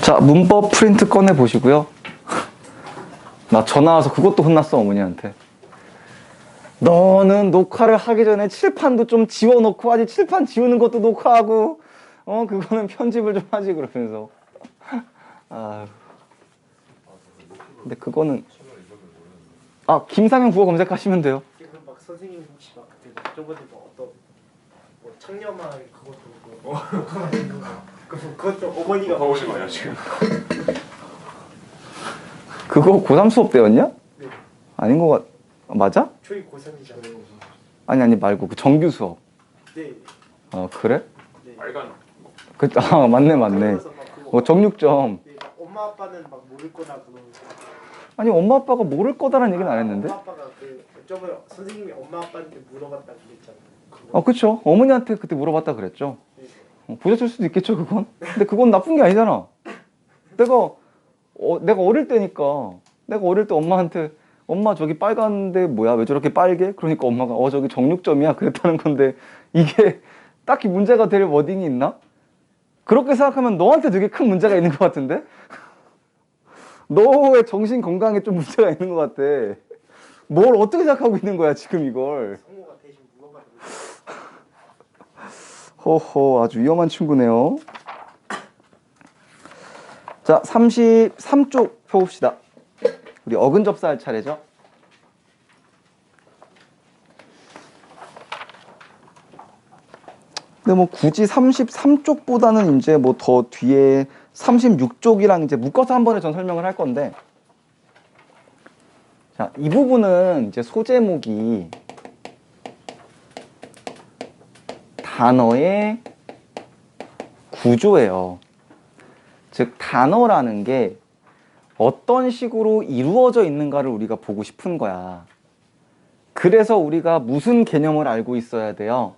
자, 문법 프린트 꺼내 보시고요. 나 전화 와서 그것도 혼났어, 어머니한테. 너는 녹화를 하기 전에 칠판도 좀 지워놓고 하지, 칠판 지우는 것도 녹화하고, 그거는 편집을 좀 하지, 그러면서. 아, 근데 그거는, 김상현 국어 검색하시면 돼요. 지금 막 선생님이 혹시 막 그때 저번에 뭐 어떤 뭐 창녀말 그것도 그것도 어머니가 보신 거예요 지금? 그거 고3 수업 때였냐? 네. 아닌 것 같, 맞아? 초이 고3이잖아요. 아니 말고 그 정규 수업. 네. 그래? 네. 빨간 맞네. 그러면서 막 그거 정육점. 네, 막 엄마 아빠는 막 모를 거다 그러면서. 아니, 엄마 아빠가 모를 거다라는 얘기는 안 했는데? 엄마 아빠가 저번에 선생님이 엄마 아빠한테 물어봤다 그랬잖아요. 그쵸. 어머니한테 그때 물어봤다 그랬죠. 네. 보셨을 수도 있겠죠, 그건. 근데 그건 나쁜 게 아니잖아. 내가 어릴 때니까, 내가 어릴 때 엄마한테, 엄마 저기 빨간데 뭐야? 왜 저렇게 빨개? 그러니까 엄마가 저기 정육점이야? 그랬다는 건데, 이게 딱히 문제가 될 워딩이 있나? 그렇게 생각하면 너한테 되게 큰 문제가 있는 것 같은데? 너의 정신 건강에 좀 문제가 있는 것 같아. 뭘 어떻게 생각하고 있는 거야, 지금 이걸. 성모가 대신 물어봐도 허허, 아주 위험한 친구네요. 자, 33쪽 펴봅시다. 우리 어근접사 할 차례죠. 근데 뭐 굳이 33쪽보다는 이제 뭐 더 뒤에 36쪽이랑 이제 묶어서 한 번에 전 설명을 할 건데, 자, 이 부분은 이제 소제목이 단어의 구조예요. 즉, 단어라는 게 어떤 식으로 이루어져 있는가를 우리가 보고 싶은 거야. 그래서 우리가 무슨 개념을 알고 있어야 돼요?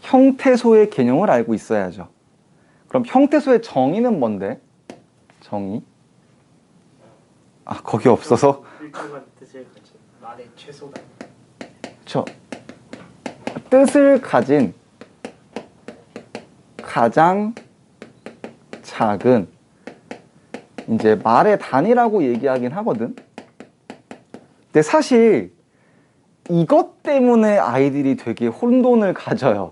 형태소의 개념을 알고 있어야죠. 그럼 형태소의 정의는 뭔데? 정의? 거기 없어서? 일정한 뜻을 가진 말의 최소다. 그쵸. 뜻을 가진 가장 작은 이제 말의 단위라고 얘기하긴 하거든. 근데 사실 이것 때문에 아이들이 되게 혼돈을 가져요.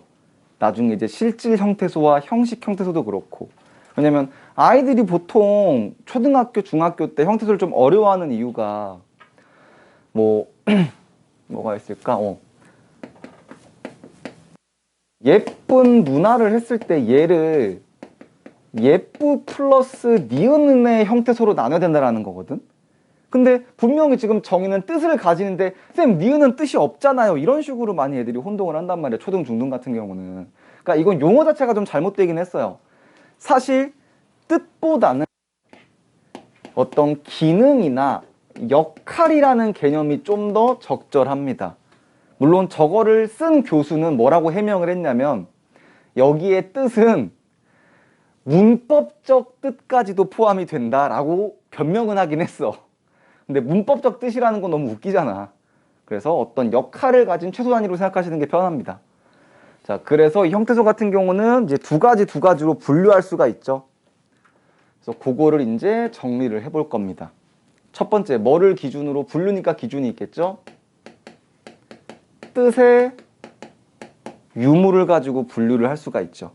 나중에 이제 실질 형태소와 형식 형태소도 그렇고. 왜냐면 아이들이 보통 초등학교, 중학교 때 형태소를 좀 어려워하는 이유가 뭐가 있을까? 예쁜 누나를 했을 때 얘를 예쁘 플러스 니은의 형태소로 나눠야 된다는 거거든. 근데 분명히 지금 정의는 뜻을 가지는데 쌤 니은은 뜻이 없잖아요. 이런 식으로 많이 애들이 혼동을 한단 말이에요. 초등, 중등 같은 경우는. 그러니까 이건 용어 자체가 좀 잘못되긴 했어요. 사실 뜻보다는 어떤 기능이나 역할이라는 개념이 좀 더 적절합니다. 물론 저거를 쓴 교수는 뭐라고 해명을 했냐면 여기에 뜻은 문법적 뜻까지도 포함이 된다라고 변명은 하긴 했어. 근데 문법적 뜻이라는 건 너무 웃기잖아. 그래서 어떤 역할을 가진 최소 단위로 생각하시는 게 편합니다. 자, 그래서 이 형태소 같은 경우는 이제 두 가지로 분류할 수가 있죠. 그래서 그거를 이제 정리를 해볼 겁니다. 첫 번째, 뭐를 기준으로 분류니까 기준이 있겠죠? 뜻의 유무를 가지고 분류를 할 수가 있죠.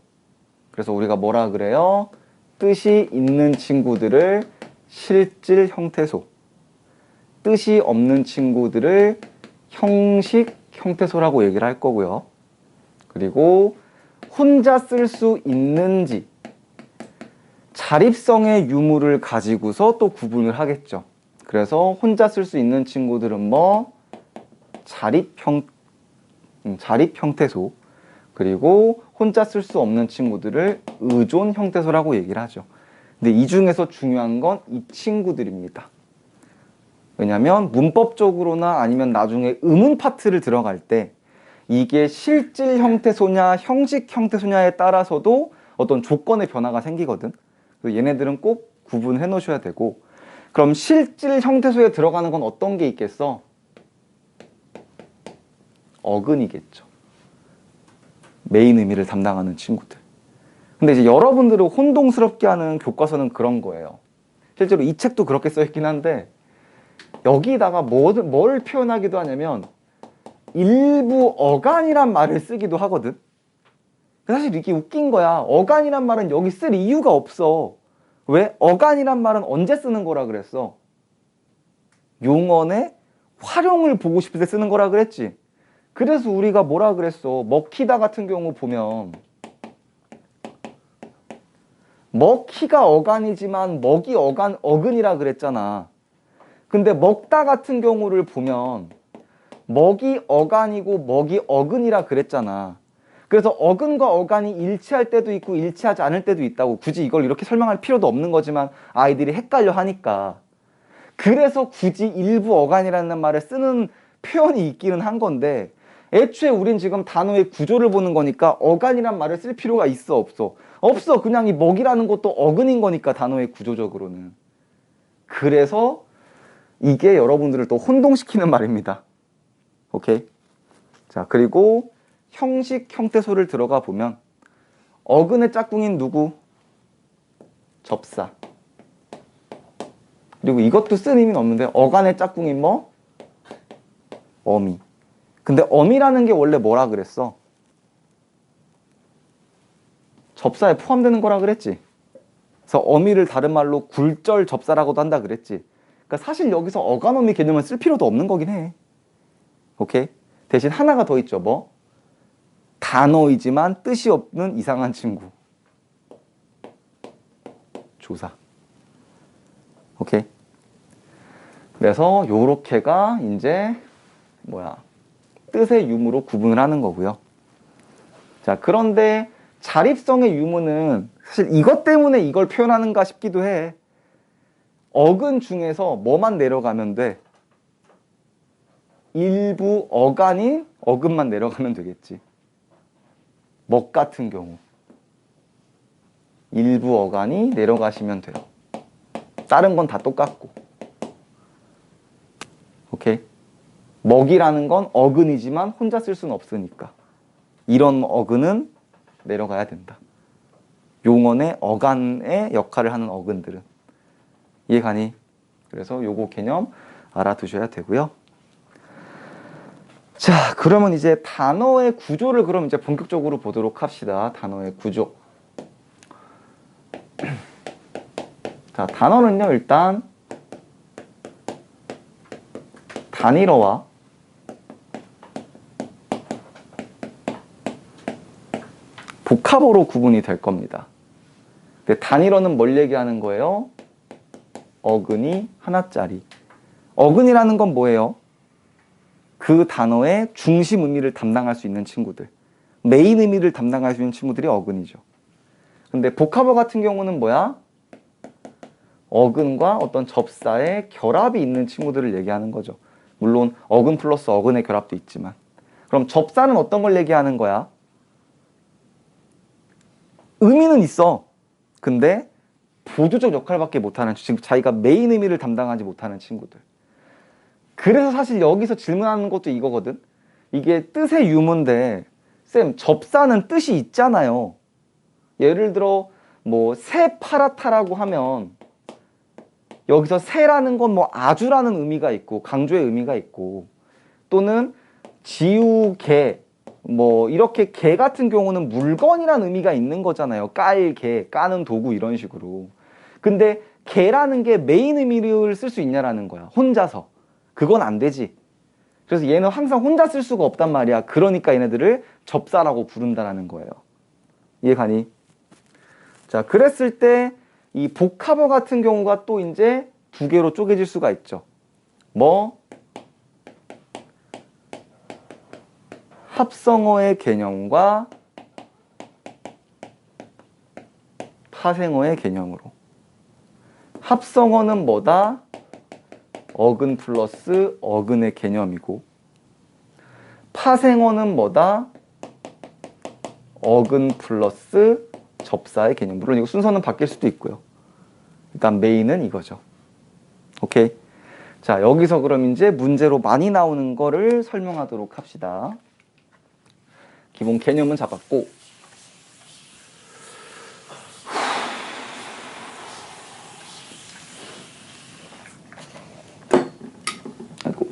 그래서 우리가 뭐라 그래요? 뜻이 있는 친구들을 실질 형태소, 뜻이 없는 친구들을 형식 형태소라고 얘기를 할 거고요. 그리고 혼자 쓸 수 있는지 자립성의 유무를 가지고서 또 구분을 하겠죠. 그래서 혼자 쓸 수 있는 친구들은 자립 형태소, 그리고 혼자 쓸 수 없는 친구들을 의존 형태소라고 얘기를 하죠. 근데 이 중에서 중요한 건 이 친구들입니다. 왜냐면 문법적으로나 아니면 나중에 의문 파트를 들어갈 때 이게 실질 형태소냐 형식 형태소냐에 따라서도 어떤 조건의 변화가 생기거든. 그래서 얘네들은 꼭 구분해 놓으셔야 되고, 그럼 실질 형태소에 들어가는 건 어떤 게 있겠어? 어근이겠죠. 메인 의미를 담당하는 친구들. 근데 이제 여러분들을 혼동스럽게 하는 교과서는 그런 거예요. 실제로 이 책도 그렇게 써 있긴 한데 여기다가 뭘 표현하기도 하냐면 일부 어간이란 말을 쓰기도 하거든. 사실 이게 웃긴 거야. 어간이란 말은 여기 쓸 이유가 없어. 왜? 어간이란 말은 언제 쓰는 거라 그랬어? 용언의 활용을 보고 싶을 때 쓰는 거라 그랬지. 그래서 우리가 뭐라 그랬어? 먹히다 같은 경우 보면 먹히가 어간이지만 먹이 어근이라 그랬잖아. 근데 먹다 같은 경우를 보면 먹이 어간이고 먹이 어근이라 그랬잖아. 그래서 어근과 어간이 일치할 때도 있고 일치하지 않을 때도 있다고. 굳이 이걸 이렇게 설명할 필요도 없는 거지만 아이들이 헷갈려 하니까. 그래서 굳이 일부 어간이라는 말을 쓰는 표현이 있기는 한 건데 애초에 우린 지금 단어의 구조를 보는 거니까 어간이란 말을 쓸 필요가 있어 없어? 없어. 그냥 이 먹이라는 것도 어근인 거니까 단어의 구조적으로는. 그래서 이게 여러분들을 또 혼동시키는 말입니다. 오케이? 자, 그리고 형식 형태소를 들어가 보면 어근의 짝꿍인 누구? 접사. 그리고 이것도 쓴 의미는 없는데 어간의 짝꿍인 뭐? 어미. 근데 어미라는 게 원래 뭐라 그랬어? 접사에 포함되는 거라 그랬지. 그래서 어미를 다른 말로 굴절 접사라고도 한다 그랬지. 그러니까 사실 여기서 어간어미 개념을 쓸 필요도 없는 거긴 해. 오케이? 대신 하나가 더 있죠. 뭐? 단어이지만 뜻이 없는 이상한 친구. 조사. 오케이? 그래서 요렇게가 이제 뜻의 유무로 구분을 하는 거고요. 자, 그런데 자립성의 유무는 사실 이것 때문에 이걸 표현하는가 싶기도 해. 어근 중에서 뭐만 내려가면 돼? 일부 어간인 어근만 내려가면 되겠지. 먹 같은 경우 일부 어간이 내려가시면 돼요. 다른 건 다 똑같고. 오케이? 먹이라는 건 어근이지만 혼자 쓸 수는 없으니까 이런 어근은 내려가야 된다. 용언의 어간의 역할을 하는 어근들은. 이해가니? 그래서 요거 개념 알아두셔야 되고요. 자, 그러면 이제 단어의 구조를 그럼 이제 본격적으로 보도록 합시다. 단어의 구조. 자, 단어는요, 일단 단일어와 복합어로 구분이 될 겁니다. 근데 단일어는 뭘 얘기하는 거예요? 어근이 하나짜리. 어근이라는 건 뭐예요? 그 단어의 중심 의미를 담당할 수 있는 친구들. 메인 의미를 담당할 수 있는 친구들이 어근이죠. 근데 복합어 같은 경우는 뭐야? 어근과 어떤 접사의 결합이 있는 친구들을 얘기하는 거죠. 물론 어근 플러스 어근의 결합도 있지만. 그럼 접사는 어떤 걸 얘기하는 거야? 의미는 있어. 근데 보조적 역할밖에 못하는 친구, 자기가 메인 의미를 담당하지 못하는 친구들. 그래서 사실 여기서 질문하는 것도 이거거든. 이게 뜻의 유무인데 쌤, 접사는 뜻이 있잖아요. 예를 들어 뭐 새파랗다라고 하면 여기서 새라는 건 뭐 아주라는 의미가 있고 강조의 의미가 있고, 또는 지우개 뭐 이렇게 개 같은 경우는 물건이라는 의미가 있는 거잖아요. 깔 개, 까는 도구 이런 식으로. 근데 개라는 게 메인 의미를 쓸 수 있냐라는 거야. 혼자서. 그건 안 되지. 그래서 얘는 항상 혼자 쓸 수가 없단 말이야. 그러니까 얘네들을 접사라고 부른다라는 거예요. 이해가니? 자, 그랬을 때 이 복합어 같은 경우가 또 이제 두 개로 쪼개질 수가 있죠. 뭐? 합성어의 개념과 파생어의 개념으로. 합성어는 뭐다? 어근 플러스 어근의 개념이고, 파생어는 뭐다? 어근 플러스 접사의 개념. 물론 이거 순서는 바뀔 수도 있고요. 일단 메인은 이거죠. 오케이? 자, 여기서 그럼 이제 문제로 많이 나오는 거를 설명하도록 합시다. 기본 개념은 잡았고, 아이고.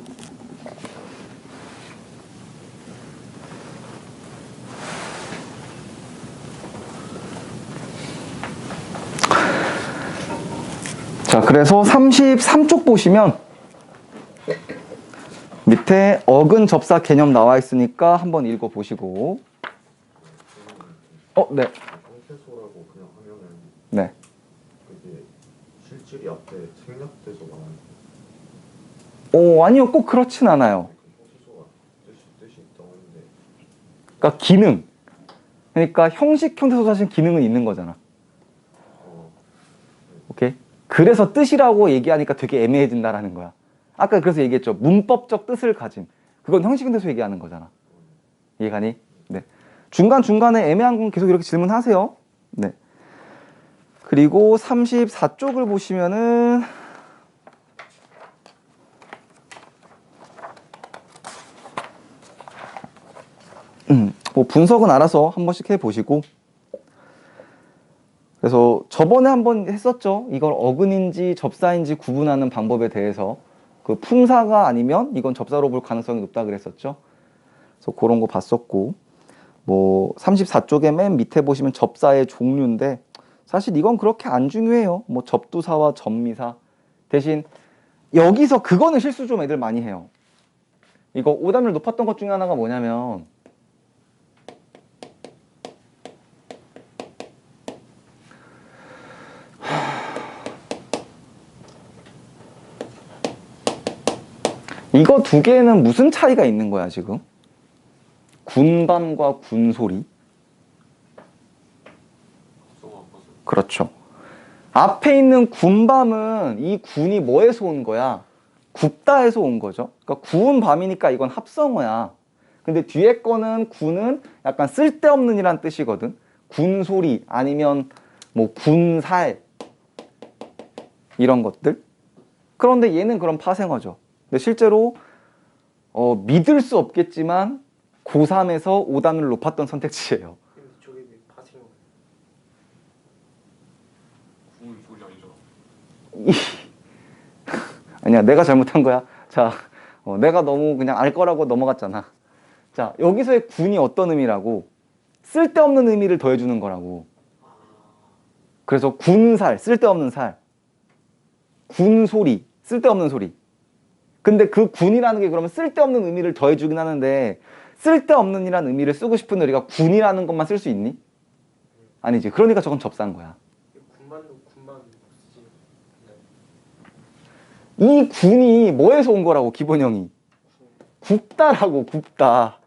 자, 그래서 33쪽 보시면 밑에 어근 접사 개념 나와 있으니까 한번 읽어 보시고. 네. 형태소라고 그냥 하면은 네. 그게 실질이 앞에 생략돼서 말하는 아니요. 꼭 그렇진 않아요. 형태소가 뜻이 있다고 했는데 그러니까 기능. 그러니까 형식 형태소 사실 기능은 있는 거잖아. 오케이? 그래서 뜻이라고 얘기하니까 되게 애매해진다라는 거야. 아까 그래서 얘기했죠. 문법적 뜻을 가진. 그건 형식 형태소 얘기하는 거잖아. 이해가니? 네. 중간중간에 애매한 건 계속 이렇게 질문하세요. 네. 그리고 34쪽을 보시면은 뭐 분석은 알아서 한 번씩 해보시고. 그래서 저번에 한번 했었죠. 이걸 어근인지 접사인지 구분하는 방법에 대해서. 그 품사가 아니면 이건 접사로 볼 가능성이 높다 그랬었죠. 그래서 그런 거 봤었고, 뭐 34쪽에 맨 밑에 보시면 접사의 종류인데 사실 이건 그렇게 안 중요해요. 뭐 접두사와 접미사. 대신 여기서 그거는 실수 좀 애들 많이 해요. 이거 오답률 높았던 것 중에 하나가 뭐냐면 이거 두 개는 무슨 차이가 있는 거야 지금? 군밤과 군소리. 그렇죠. 앞에 있는 군밤은 이 군이 뭐에서 온 거야? 굽다에서 온 거죠. 그러니까 구운 밤이니까 이건 합성어야. 근데 뒤에 거는 군은 약간 쓸데없는 이란 뜻이거든. 군소리 아니면 뭐 군살 이런 것들. 그런데 얘는 그럼 파생어죠. 근데 실제로 믿을 수 없겠지만 고3에서 오답률 높았던 선택지예요. 근데 저게 왜 파생어? 구운 소리 아니죠? 아니야, 내가 잘못한 거야. 자, 내가 너무 그냥 알 거라고 넘어갔잖아. 자, 여기서의 군이 어떤 의미라고? 쓸데없는 의미를 더해주는 거라고. 그래서 군살, 쓸데없는 살. 군소리, 쓸데없는 소리. 근데 그 군이라는 게 그러면 쓸데없는 의미를 더해주긴 하는데 쓸데없는이라는 의미를 쓰고 싶은데 우리가 군이라는 것만 쓸 수 있니? 아니지. 그러니까 저건 접사인 거야. 군만 쓰지. 이 군이 뭐에서 온 거라고, 기본형이? 굽다라고, 굽다.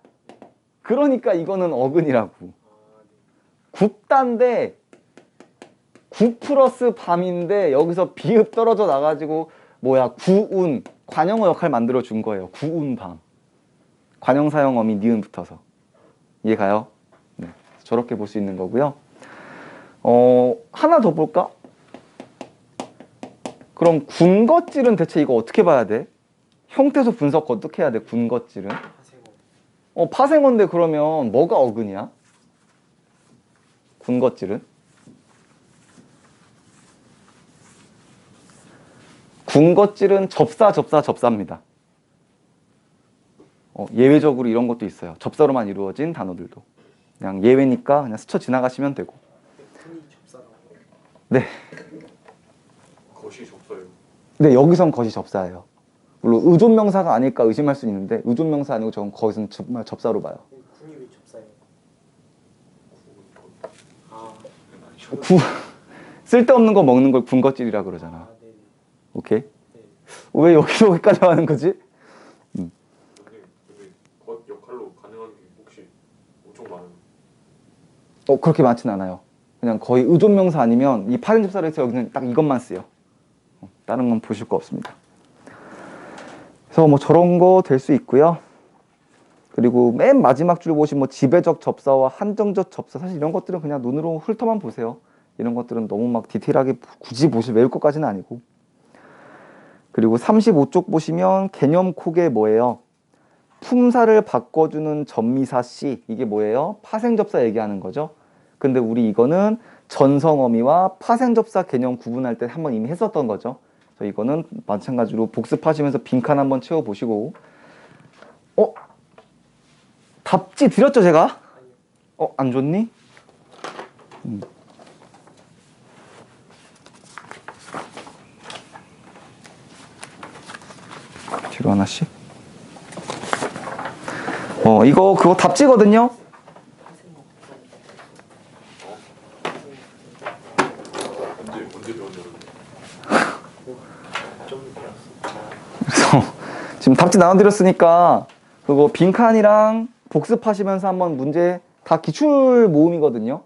그러니까 이거는 어근이라고. 굽다인데 구 플러스 밤인데 여기서 비읍 떨어져 나가지고 뭐야, 구운, 관형어 역할 만들어 준 거예요. 구운 밤. 관형사형어미 니은 붙어서. 이해가요? 네. 저렇게 볼 수 있는 거고요. 하나 더 볼까? 그럼 군것질은 대체 이거 어떻게 봐야 돼? 형태소 분석 어떻게 해야 돼? 군것질은? 파생어. 파생어인데 그러면 뭐가 어근이야? 군것질은? 군것질은 접사입니다. 예외적으로 이런 것도 있어요. 접사로만 이루어진 단어들도. 그냥 예외니까 그냥 스쳐 지나가시면 되고. 군이 접사라고. 네. 것이 접사예요. 네, 여기선 것이 접사예요. 물론 의존명사가 아닐까 의심할 수 있는데 의존명사 아니고 저건 거기서는 정말 접사로 봐요. 군이 왜 접사예요? 아, 쓸데없는 거 먹는 걸 군것질이라 그러잖아. 네. 오케이? 네. 왜 여기까지 하는 거지? 근데 것 역할로 가능한 게 혹시 엄청 많아요? 그렇게 많진 않아요. 그냥 거의 의존명사 아니면 이 파생 접사를 해서 여기는 딱 이것만 쓰여. 다른 건 보실 거 없습니다. 그래서 뭐 저런 거 될 수 있고요. 그리고 맨 마지막 줄 보시면 뭐 지배적 접사와 한정적 접사, 사실 이런 것들은 그냥 눈으로 훑어만 보세요. 이런 것들은 너무 막 디테일하게 굳이 외울 것까지는 아니고. 그리고 35쪽 보시면 개념 콕에 뭐예요? 품사를 바꿔주는 접미사 C, 이게 뭐예요? 파생접사 얘기하는 거죠. 근데 우리 이거는 전성어미와 파생접사 개념 구분할 때 한번 이미 했었던 거죠. 그래서 이거는 마찬가지로 복습하시면서 빈칸 한번 채워보시고. 답지 드렸죠 제가? 안 줬니? 뒤로 하나씩. 이거 그거 답지거든요. 언제 배웠냐고. 좀 배웠어. 그래서 지금 답지 나눠드렸으니까 그거 빈칸이랑 복습하시면서 한번 문제 다 기출 모음이거든요.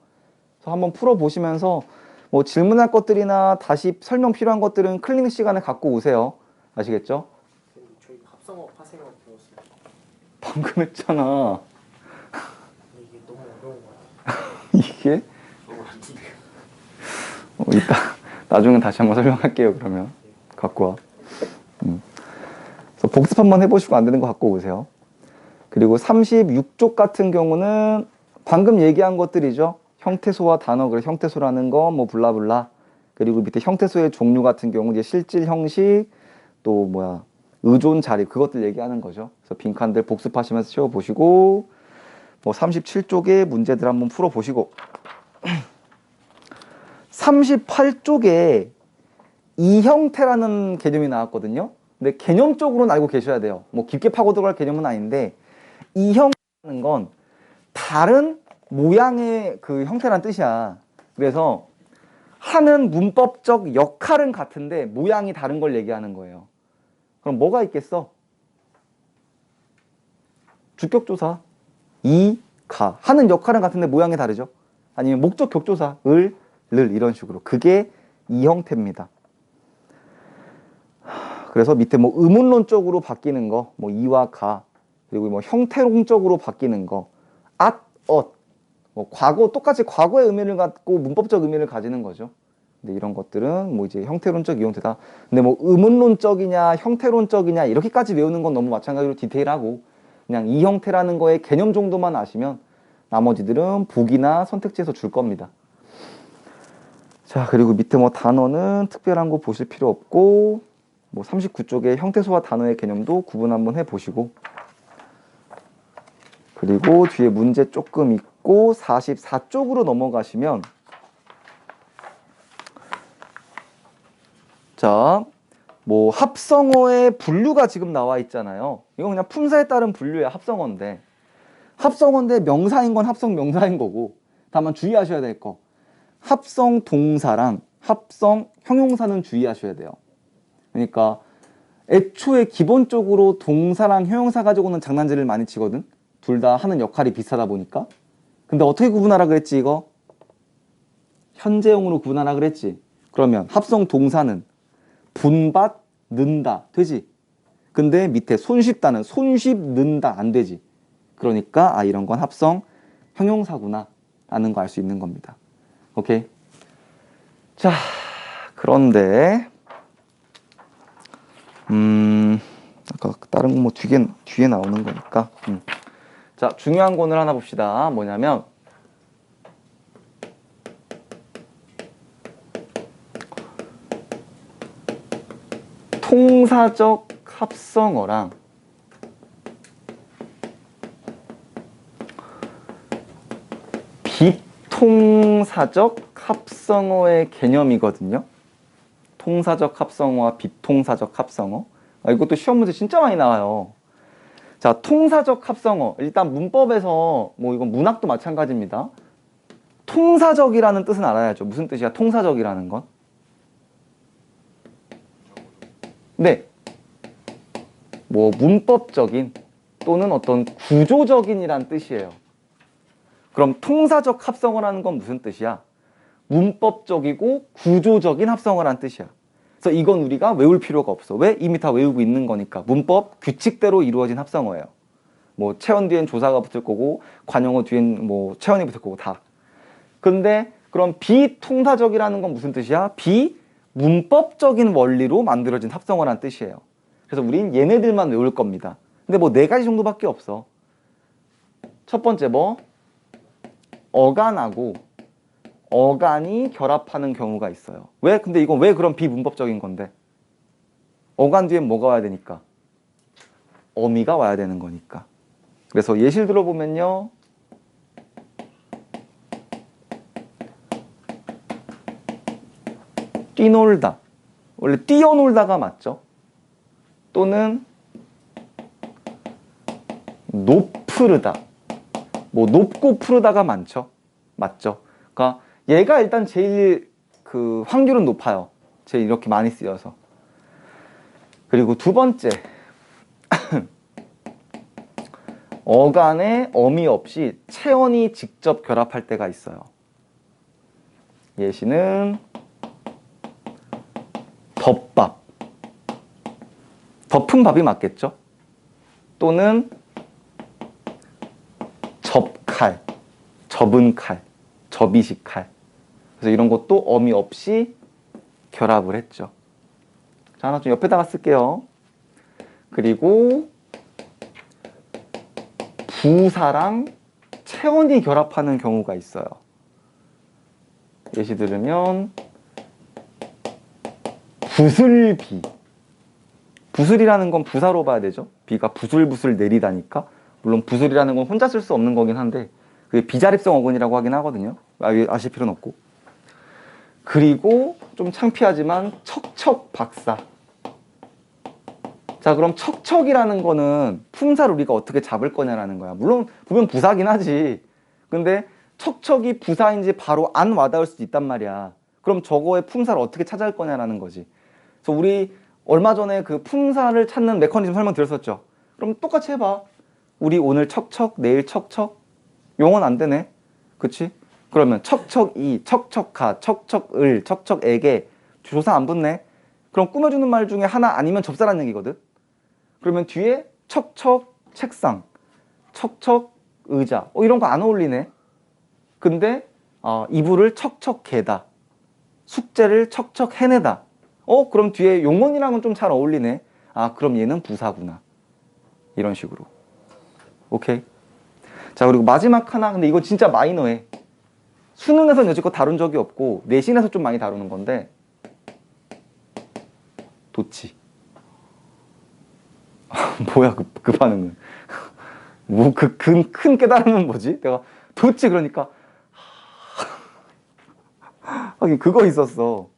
그래서 한번 풀어보시면서 뭐 질문할 것들이나 다시 설명 필요한 것들은 클리닉 시간에 갖고 오세요. 아시겠죠? 근데 저희 합성어, 파생어 배웠어요. 방금 했잖아. 근데 이게 너무 어려운 것 같아요. 이게? 이따 나중에 다시 한번 설명할게요. 그러면 갖고 와. 그래서 복습 한번 해보시고 안 되는 거 갖고 오세요. 그리고 36쪽 같은 경우는 방금 얘기한 것들이죠. 형태소와 단어, 그래서 형태소라는 거, 뭐 블라블라. 그리고 밑에 형태소의 종류 같은 경우 이제 실질 형식, 또 뭐야 의존 자리, 그것들 얘기하는 거죠. 그래서 빈칸들 복습하시면서 채워보시고, 뭐 37쪽의 문제들 한번 풀어보시고. 38쪽에 이형태라는 개념이 나왔거든요. 근데 개념적으로는 알고 계셔야 돼요. 뭐 깊게 파고 들어갈 개념은 아닌데, 이형태라는 건 다른 모양의 그 형태란 뜻이야. 그래서 하는 문법적 역할은 같은데 모양이 다른 걸 얘기하는 거예요. 그럼 뭐가 있겠어? 주격조사 이, 가. 하는 역할은 같은데 모양이 다르죠. 아니면 목적 격조사 을, 를, 이런 식으로. 그게 이 형태입니다. 그래서 밑에 뭐 의문론적으로 바뀌는 거, 뭐 이와 가, 그리고 뭐 형태론적으로 바뀌는 거, 앗, 엇, 뭐 과거, 똑같이 과거의 의미를 갖고 문법적 의미를 가지는 거죠. 근데 이런 것들은 뭐 이제 형태론적 이형태다. 근데 뭐 의문론적이냐 형태론적이냐 이렇게까지 외우는 건 너무 마찬가지로 디테일하고, 그냥 이 형태라는 거의 개념 정도만 아시면 나머지들은 보기나 선택지에서 줄 겁니다. 자, 그리고 밑에 뭐 단어는 특별한 거 보실 필요 없고, 뭐 39쪽에 형태소와 단어의 개념도 구분 한번 해보시고, 그리고 뒤에 문제 조금 있고 44쪽으로 넘어가시면, 자, 뭐 합성어의 분류가 지금 나와 있잖아요. 이건 그냥 품사에 따른 분류야. 합성어인데 명사인 건 합성 명사인 거고, 다만 주의하셔야 될 거, 합성 동사랑 합성 형용사는 주의하셔야 돼요. 그러니까 애초에 기본적으로 동사랑 형용사 가지고는 장난질을 많이 치거든. 둘 다 하는 역할이 비슷하다 보니까. 근데 어떻게 구분하라 그랬지? 이거 현재형으로 구분하라 그랬지. 그러면 합성 동사는 분받는다 되지. 근데 밑에 손쉽다는 손쉽는다 안 되지. 그러니까 이런 건 합성 형용사구나 라는 거 알 수 있는 겁니다. 오케이. 자, 그런데 아까 다른 거 뭐 뒤에 나오는 거니까. 자, 중요한 거를 하나 봅시다. 뭐냐면 통사적 합성어랑 비통사적 합성어의 개념이거든요. 통사적 합성어와 비통사적 합성어. 이것도 시험 문제 진짜 많이 나와요. 자, 통사적 합성어. 일단 문법에서 뭐 이건 문학도 마찬가지입니다. 통사적이라는 뜻은 알아야죠. 무슨 뜻이야? 통사적이라는 건? 네. 뭐 문법적인 또는 어떤 구조적인이란 뜻이에요. 그럼 통사적 합성어라는 건 무슨 뜻이야? 문법적이고 구조적인 합성어란 뜻이야. 그래서 이건 우리가 외울 필요가 없어. 왜? 이미 다 외우고 있는 거니까. 문법 규칙대로 이루어진 합성어예요. 뭐 체언 뒤엔 조사가 붙을 거고, 관용어 뒤엔 뭐 체언이 붙을 거고 다. 근데 그럼 비통사적이라는 건 무슨 뜻이야? 비문법적인 원리로 만들어진 합성어란 뜻이에요. 그래서 우린 얘네들만 외울 겁니다. 근데 뭐 네 가지 정도밖에 없어. 첫 번째 뭐 어간하고 어간이 결합하는 경우가 있어요. 왜? 근데 이건 왜 그런 비문법적인 건데? 어간 뒤엔 뭐가 와야 되니까? 어미가 와야 되는 거니까. 그래서 예시를 들어보면요. 뛰놀다. 원래 뛰어놀다가 맞죠? 또는 높푸르다. 뭐 높고 푸르다가 많죠? 맞죠? 그러니까 얘가 일단 제일 그 확률은 높아요. 제일 이렇게 많이 쓰여서. 그리고 두 번째. 어간에 어미 없이 체언이 직접 결합할 때가 있어요. 예시는 덮밥. 덮은 밥이 맞겠죠? 또는 접칼, 접은 칼, 접이식 칼. 그래서 이런 것도 어미 없이 결합을 했죠. 자, 하나 좀 옆에다가 쓸게요. 그리고 부사랑 체언이 결합하는 경우가 있어요. 예시 들으면 부슬비. 부슬이라는 건 부사로 봐야 되죠. 비가 부슬부슬 내리다니까. 물론 부슬이라는 건 혼자 쓸 수 없는 거긴 한데 그게 비자립성 어근이라고 하긴 하거든요. 아실 필요는 없고. 그리고 좀 창피하지만 척척박사. 자, 그럼 척척이라는 거는 품사를 우리가 어떻게 잡을 거냐라는 거야. 물론 보면 부사긴 하지. 근데 척척이 부사인지 바로 안 와닿을 수도 있단 말이야. 그럼 저거의 품사를 어떻게 찾아갈 거냐라는 거지. 그래서 우리 얼마 전에 그 품사를 찾는 메커니즘 설명드렸었죠. 그럼 똑같이 해봐. 우리 오늘 척척, 내일 척척. 용어는 안 되네. 그치? 그러면 척척이, 척척하, 척척을, 척척에게 조사 안 붙네. 그럼 꾸며주는 말 중에 하나 아니면 접사라는 얘기거든. 그러면 뒤에 척척 책상, 척척 의자 이런 거 안 어울리네. 근데 이불을 척척 개다, 숙제를 척척 해내다. 그럼 뒤에 용언이랑은 좀 잘 어울리네. 그럼 얘는 부사구나. 이런 식으로. 오케이. 자, 그리고 마지막 하나. 근데 이거 진짜 마이너해. 수능에서는 여지껏 다룬 적이 없고 내신에서 좀 많이 다루는 건데 도치. 뭐야 그 반응은. 뭐 그 큰 깨달음은 뭐지? 내가 도치 그러니까 하긴 그거 있었어.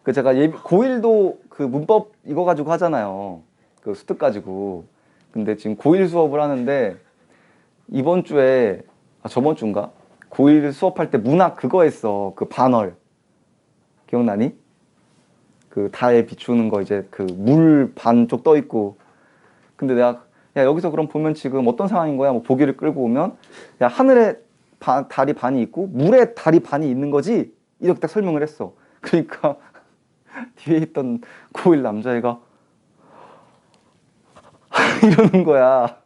그 제가 고1도 그 문법 이거 가지고 하잖아요. 그 수특 가지고. 근데 지금 고1 수업을 하는데 이번 주에 저번 주인가? 고1 수업할 때 문학 그거 했어. 그 반월. 기억나니? 그 달 비추는 거 이제 그 물 반쪽 떠 있고. 근데 내가 야 여기서 그럼 보면 지금 어떤 상황인 거야? 뭐 보기를 끌고 오면 야 하늘에 달이 반이 있고 물에 달이 반이 있는 거지? 이렇게 딱 설명을 했어. 그러니까 뒤에 있던 고1 남자애가 이러는 거야.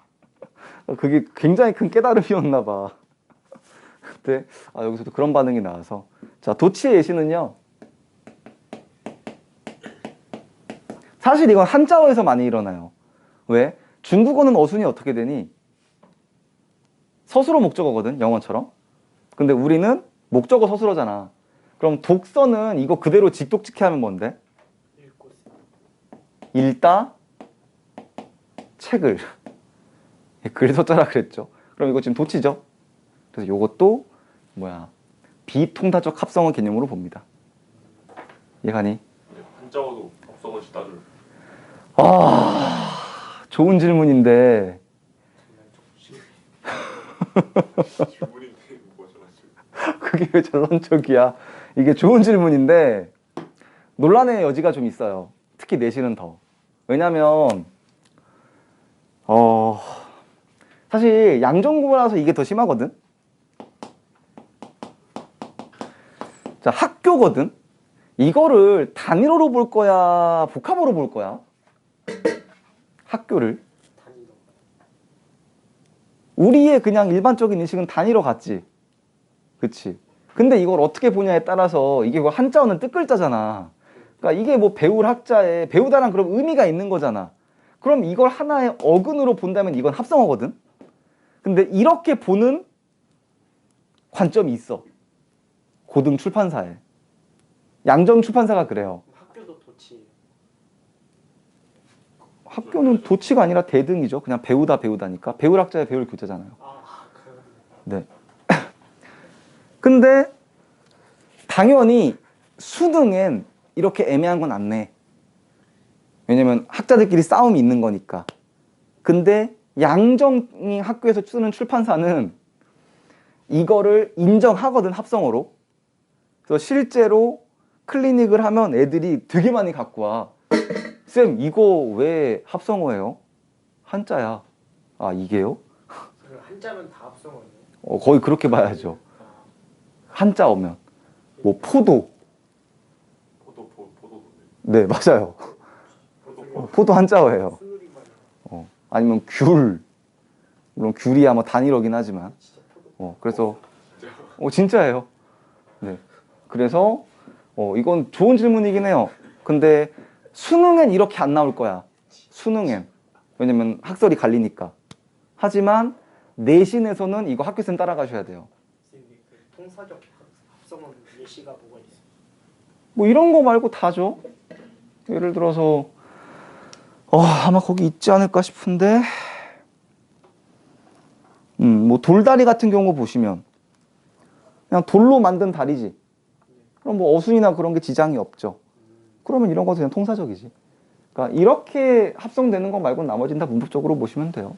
그게 굉장히 큰 깨달음이었나 봐. 그때 여기서도 그런 반응이 나와서. 자, 도치의 예시는요. 사실 이건 한자어에서 많이 일어나요. 왜? 중국어는 어순이 어떻게 되니? 서술어 목적어거든, 영어처럼. 근데 우리는 목적어 서술어잖아. 그럼 독서는 이거 그대로 직독직해 하면 뭔데? 읽고 읽다 책을. 글 써자라 그랬죠. 그럼 이거 지금 도치죠. 그래서 이것도 비통사적 합성어 개념으로 봅니다. 이해가니? 한자어도 합성어지 따를. 좋은 질문인데 질문인데 뭐가 전화지? 그게 왜 전론적이야? 이게 좋은 질문인데 논란의 여지가 좀 있어요. 특히 내신은 더. 왜냐면 사실 양전구라서 이게 더 심하거든. 자, 학교거든. 이거를 단위로로 볼 거야, 복합어로 볼 거야? 학교를. 단위로. 우리의 그냥 일반적인 인식은 단위로 갔지. 그치? 근데 이걸 어떻게 보냐에 따라서 이게 뭐 한자어는 뜻글자잖아. 그러니까 이게 뭐 배울 학자에 배우다란 그런 의미가 있는 거잖아. 그럼 이걸 하나의 어근으로 본다면 이건 합성어거든. 근데 이렇게 보는 관점이 있어. 고등 출판사에. 양정 출판사가 그래요. 학교도 도치. 학교는 도치가 아니라 대등이죠. 그냥 배우다니까. 배울 학자의 배울 교재잖아요. 그 네. 근데 당연히 수능엔 이렇게 애매한 건 안 내. 왜냐면 학자들끼리 싸움이 있는 거니까. 근데 양정이 학교에서 쓰는 출판사는 이거를 인정하거든, 합성어로. 그래서 실제로 클리닉을 하면 애들이 되게 많이 갖고 와. 쌤, 이거 왜 합성어예요? 한자야. 아, 이게요? 그 한자면 다 합성어예요. 거의 그렇게 봐야죠. 한자 오면. 뭐, 포도. 포도. 네, 맞아요. 포도 한자어예요. 스누리만 아니면 귤. 물론 귤이야 뭐 단일어긴 하지만. 진짜 포도. 그래서 진짜예요. 네. 그래서 이건 좋은 질문이긴 해요. 근데 수능엔 이렇게 안 나올 거야. 수능엔. 왜냐면 학설이 갈리니까. 하지만 내신에서는 이거 학교생 따라가셔야 돼요. 선생님, 그 통사적 합성어 예시가 뭐가 있어요? 뭐 이런 거 말고 다죠. 예를 들어서 아마 거기 있지 않을까 싶은데 뭐 돌다리 같은 경우 보시면 그냥 돌로 만든 다리지. 그럼 뭐 어순이나 그런 게 지장이 없죠. 그러면 이런 것도 그냥 통사적이지. 그러니까 이렇게 합성되는 거 말고 나머지는 다 문법적으로 보시면 돼요.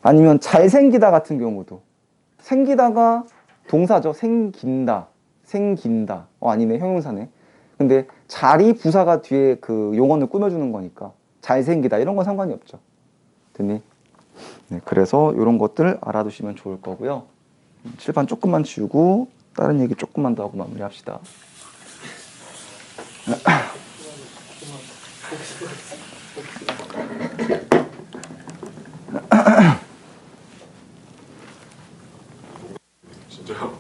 아니면 잘생기다 같은 경우도 생기다가 동사죠. 생긴다. 아니네, 형용사네. 근데 자리 부사가 뒤에 그 용언을 꾸며주는 거니까 잘생기다 이런 건 상관이 없죠. 됐니? 네, 그래서 이런 것들 알아두시면 좋을 거고요. 칠판 조금만 지우고 다른 얘기 조금만 더 하고 마무리합시다. 진짜요?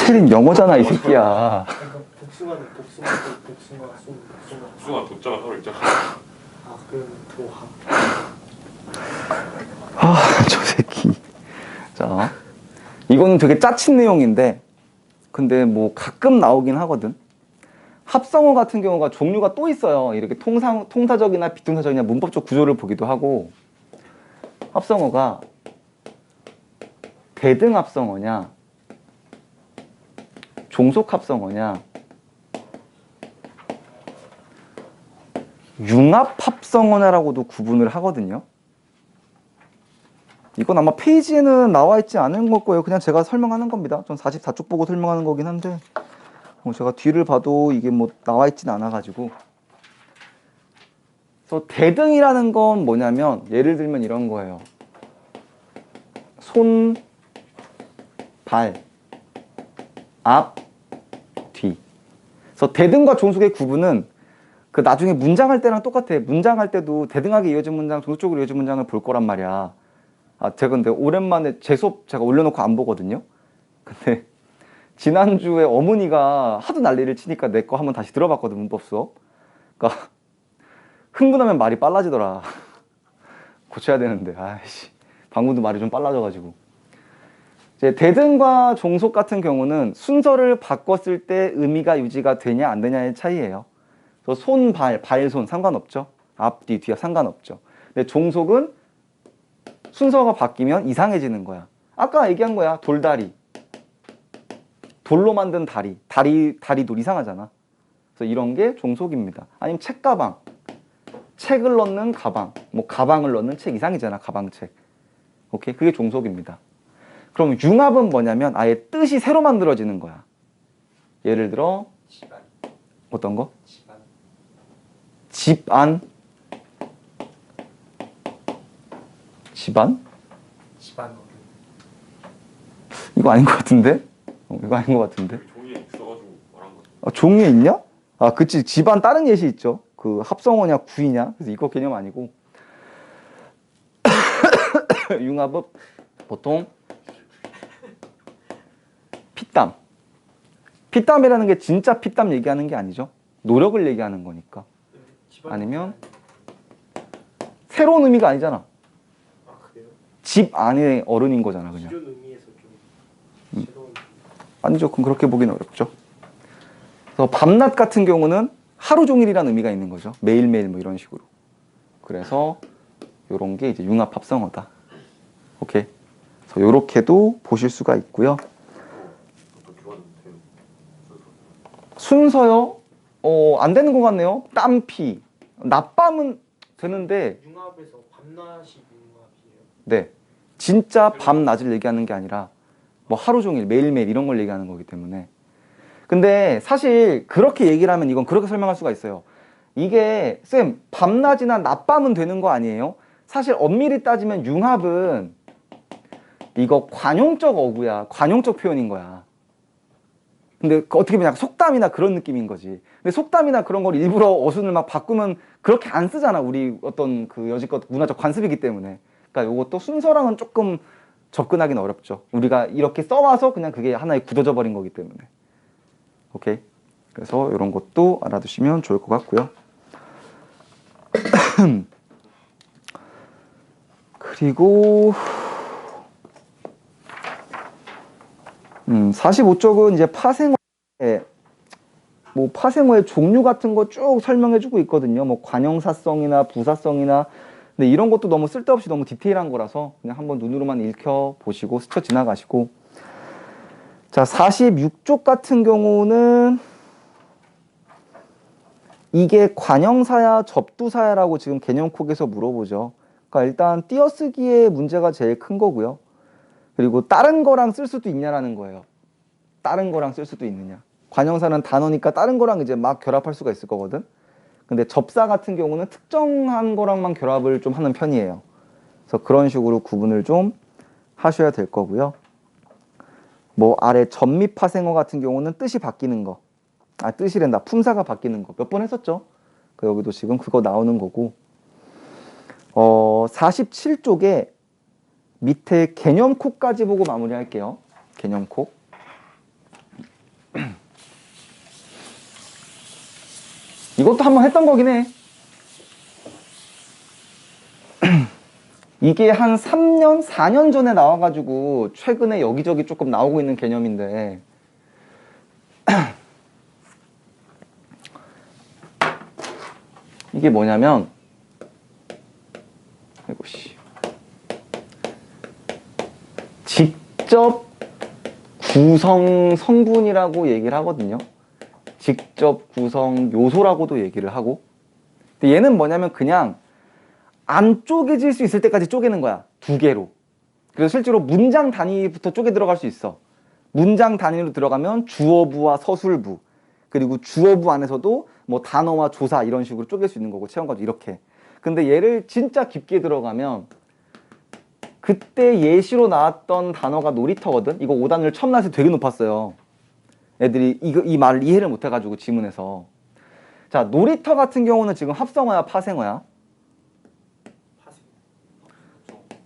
체린 영어잖아 이 새끼야. 복숭아는 복숭아, 수가 도자가 서로 있잖아. 그러면 도하. 저 새끼. 자, 이거는 되게 짜친 내용인데 근데 뭐 가끔 나오긴 하거든. 합성어 같은 경우가 종류가 또 있어요. 이렇게 통사적이나 비통사적이나 문법적 구조를 보기도 하고. 합성어가 대등 합성어냐 종속 합성어냐 융합 합성어냐라고도 구분을 하거든요. 이건 아마 페이지에는 나와 있지 않은 걸 거예요. 그냥 제가 설명하는 겁니다. 전 44쪽 보고 설명하는 거긴 한데 제가 뒤를 봐도 이게 뭐 나와 있진 않아 가지고. 그래서 대등이라는 건 뭐냐면 예를 들면 이런 거예요. 손, 발, 앞, 뒤. 그래서 대등과 종속의 구분은 그 나중에 문장할 때랑 똑같아. 문장할 때도 대등하게 이어진 문장, 종속적으로 이어진 문장을 볼 거란 말이야. 제가 근데 오랜만에 제 수업 제가 올려놓고 안 보거든요. 근데 지난주에 어머니가 하도 난리를 치니까 내 거 한번 다시 들어봤거든, 문법 수업. 그러니까 흥분하면 말이 빨라지더라. 고쳐야 되는데, 아이씨. 방금도 말이 좀 빨라져가지고. 이제 대등과 종속 같은 경우는 순서를 바꿨을 때 의미가 유지가 되냐 안 되냐의 차이예요. 그래서 손, 발, 손 상관없죠. 앞, 뒤 상관없죠. 근데 종속은 순서가 바뀌면 이상해지는 거야. 아까 얘기한 거야. 돌다리. 돌로 만든 다리돌 이상하잖아. 그래서 이런 게 종속입니다. 아니면 책가방. 책을 넣는 가방. 뭐 가방을 넣는 책 이상이잖아. 가방책. 오케이? 그게 종속입니다. 그럼 융합은 뭐냐면 아예 뜻이 새로 만들어지는 거야. 예를 들어 집안. 어떤 거? 집안. 집안? 집안? 집안 어른. 이거 아닌 것 같은데? 이거 아닌 것 같은데? 종이에 있어가지고 말한 거. 종이에 있냐? 그치. 집안 다른 예시 있죠. 그 합성어냐 구이냐. 그래서 이거 개념 아니고 융합은 보통 피땀. 피땀이라는 게 진짜 피땀 얘기하는 게 아니죠. 노력을 얘기하는 거니까. 집안 아니면 새로운 의미가 아니잖아. 아 그래요? 집 안에 어른인 거잖아 그냥. 기존 의미에서 좀 새로운 아니죠. 그럼 그렇게 보기는 어렵죠. 그래서 밤낮 같은 경우는 하루 종일이라는 의미가 있는 거죠. 매일매일 뭐 이런 식으로. 그래서 요런 게 이제 융합 합성어다. 오케이. 그래서 요렇게도 보실 수가 있고요. 어떻게 하면 돼요? 순서요? 안 되는 것 같네요. 땀피. 낮밤은 되는데, 융합에서 밤낮이 융합이에요. 네. 진짜 밤낮을 얘기하는 게 아니라 뭐 하루 종일 매일매일 이런 걸 얘기하는 거기 때문에. 근데 사실 그렇게 얘기를 하면 이건 그렇게 설명할 수가 있어요. 이게 쌤 밤낮이나 낮밤은 되는 거 아니에요? 사실 엄밀히 따지면 융합은 이거 관용적 어구야. 관용적 표현인 거야. 근데 어떻게 보면 약간 속담이나 그런 느낌인 거지. 근데 속담이나 그런 걸 일부러 어순을 막 바꾸면 그렇게 안 쓰잖아. 우리 어떤 그 여지껏 문화적 관습이기 때문에. 그러니까 이것도 순서랑은 조금 접근하기는 어렵죠. 우리가 이렇게 써와서 그냥 그게 하나의 굳어져 버린 거기 때문에. 오케이. 그래서 이런 것도 알아두시면 좋을 것 같고요. 그리고 45쪽은 이제 파생어의 종류 같은 거 쭉 설명해주고 있거든요. 뭐 관형사성이나 부사성이나. 근데 이런 것도 너무 쓸데없이 너무 디테일한 거라서 그냥 한번 눈으로만 읽혀보시고 스쳐 지나가시고. 자, 46쪽 같은 경우는 이게 관형사야 접두사야라고 지금 개념콕에서 물어보죠. 그러니까 일단 띄어쓰기의 문제가 제일 큰 거고요. 그리고 다른 거랑 쓸 수도 있냐라는 거예요. 다른 거랑 쓸 수도 있느냐. 관형사는 단어니까 다른 거랑 이제 막 결합할 수가 있을 거거든. 근데 접사 같은 경우는 특정한 거랑만 결합을 좀 하는 편이에요. 그래서 그런 식으로 구분을 좀 하셔야 될 거고요. 뭐 아래 접미 파생어 같은 경우는 뜻이 바뀌는 거. 뜻이란다. 품사가 바뀌는 거. 몇 번 했었죠? 여기도 지금 그거 나오는 거고. 47쪽에 밑에 개념콕까지 보고 마무리할게요. 개념콕. 이것도 한번 했던 거긴 해. 이게 한 3년, 4년 전에 나와가지고 최근에 여기저기 조금 나오고 있는 개념인데 이게 뭐냐면 아이고씨 직접 구성 성분이라고 얘기를 하거든요. 직접 구성 요소라고도 얘기를 하고. 근데 얘는 뭐냐면 그냥 안 쪼개질 수 있을 때까지 쪼개는 거야. 두 개로. 그래서 실제로 문장 단위부터 쪼개 들어갈 수 있어. 문장 단위로 들어가면 주어부와 서술부, 그리고 주어부 안에서도 뭐 단어와 조사 이런 식으로 쪼갤 수 있는 거고, 체험과도 이렇게. 근데 얘를 진짜 깊게 들어가면 그때 예시로 나왔던 단어가 놀이터거든. 이거 5단을 처음 나왔을 때 되게 높았어요. 애들이 이 말을 이해를 못 해가지고 지문에서. 자, 놀이터 같은 경우는 지금 합성어야 파생어야? 파생.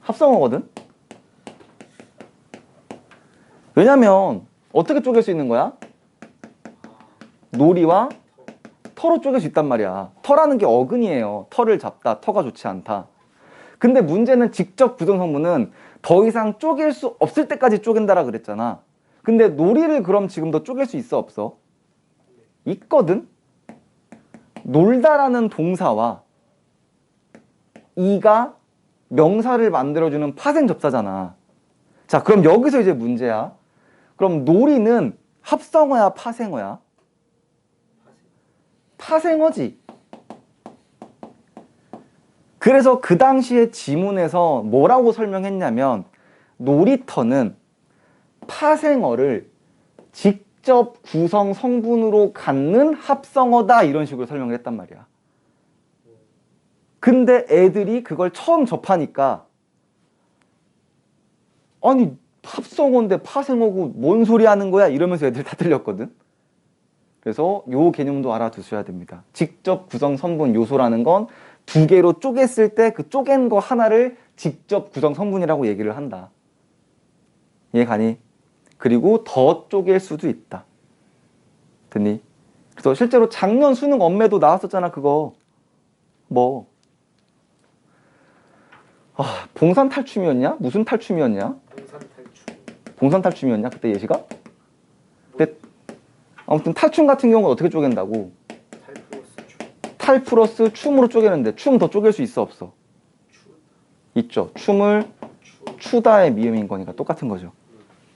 합성어거든. 왜냐면 어떻게 쪼갤 수 있는 거야? 놀이와 터로 쪼갤 수 있단 말이야. 터라는 게 어근이에요. 터를 잡다, 터가 좋지 않다. 근데 문제는 직접 부정성분은 더 이상 쪼갤 수 없을 때까지 쪼갠다라 그랬잖아. 근데 놀이를 그럼 지금 더 쪼갤 수 있어 없어? 있거든? 놀다라는 동사와 이가 명사를 만들어주는 파생접사잖아. 자, 그럼 여기서 이제 문제야. 그럼 놀이는 합성어야 파생어야? 파생어지. 그래서 그 당시에 지문에서 뭐라고 설명했냐면 놀이터는 파생어를 직접 구성 성분으로 갖는 합성어다 이런 식으로 설명을 했단 말이야. 근데 애들이 그걸 처음 접하니까 아니 합성어인데 파생어고 뭔 소리 하는 거야 이러면서 애들 다 틀렸거든. 그래서 요 개념도 알아두셔야 됩니다. 직접 구성 성분 요소라는 건 두 개로 쪼갰을 때 그 쪼갠 거 하나를 직접 구성 성분이라고 얘기를 한다. 이해 가니? 그리고 더 쪼갤 수도 있다. 됐니? 그래서 실제로 작년 수능 엄매도 나왔었잖아. 그거 뭐 봉산 탈춤이었냐? 무슨 탈춤이었냐? 공산 탈출. 봉산 탈춤이었냐? 그때 예시가? 근데 아무튼 탈춤 같은 경우는 어떻게 쪼갠다고? 탈 플러스 춤. 탈 플러스 춤으로 쪼개는데 춤 더 쪼갤 수 있어 없어? 추. 있죠. 춤을 추. 추다의 미음인 거니까 똑같은 거죠.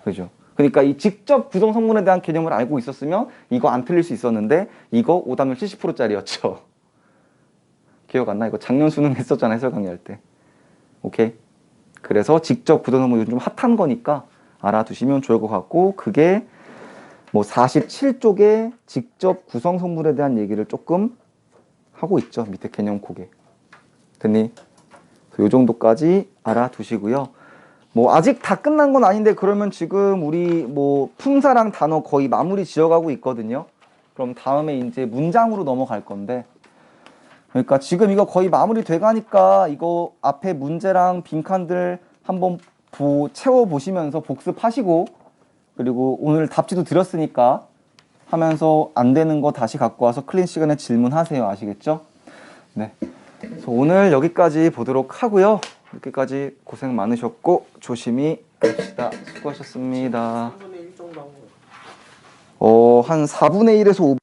그죠? 그러니까 이 직접 구성 성분에 대한 개념을 알고 있었으면 이거 안 틀릴 수 있었는데 이거 오답률 70%짜리였죠. 기억 안 나? 이거 작년 수능 했었잖아. 해설 강의할 때. 오케이? 그래서 직접 구성 성분 요즘 좀 핫한 거니까 알아두시면 좋을 것 같고, 그게 뭐 47쪽에 직접 구성 성분에 대한 얘기를 조금 하고 있죠. 밑에 개념 고개. 됐니? 요 정도까지 알아두시고요. 뭐 아직 다 끝난 건 아닌데 그러면 지금 우리 뭐 품사랑 단어 거의 마무리 지어가고 있거든요. 그럼 다음에 이제 문장으로 넘어갈 건데, 그러니까 지금 이거 거의 마무리 돼가니까 이거 앞에 문제랑 빈칸들 한번 채워보시면서 복습하시고, 그리고 오늘 답지도 드렸으니까 하면서 안 되는 거 다시 갖고 와서 클린 시간에 질문하세요. 아시겠죠? 네. 그래서 오늘 여기까지 보도록 하고요. 이렇게까지 고생 많으셨고 조심히 갑시다. 수고하셨습니다. 3분의 1 정도 한 거. 한 4분의 1에서 5